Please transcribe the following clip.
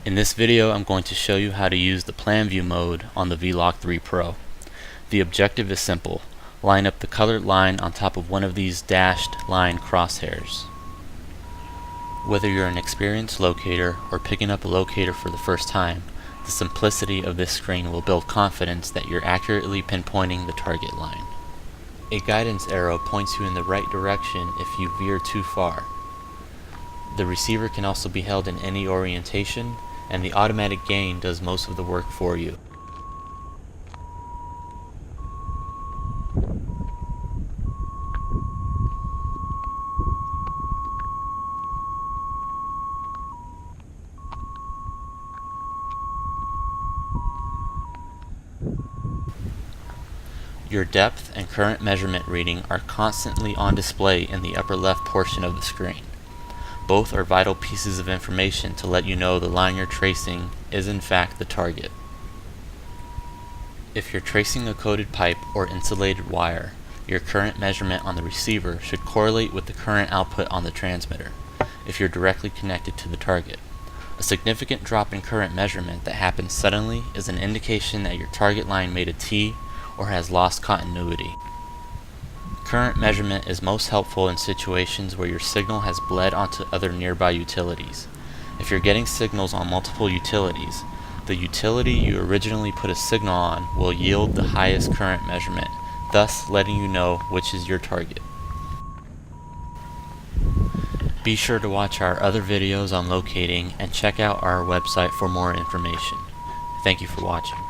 In this video, I'm going to show you how to use the plan view mode on the vLoc3-Pro. The objective is simple. Line up the colored line on top of one of these dashed line crosshairs. Whether you're an experienced locator or picking up a locator for the first time, the simplicity of this screen will build confidence that you're accurately pinpointing the target line. A guidance arrow points you in the right direction if you veer too far. The receiver can also be held in any orientation, and the automatic gain does most of the work for you. Your depth and current measurement reading are constantly on display in the upper left portion of the screen. Both are vital pieces of information to let you know the line you're tracing is in fact the target. If you're tracing a coated pipe or insulated wire, your current measurement on the receiver should correlate with the current output on the transmitter, if you're directly connected to the target. A significant drop in current measurement that happens suddenly is an indication that your target line made a T or has lost continuity. Current measurement is most helpful in situations where your signal has bled onto other nearby utilities. If you're getting signals on multiple utilities, the utility you originally put a signal on will yield the highest current measurement, thus letting you know which is your target. Be sure to watch our other videos on locating and check out our website for more information. Thank you for watching.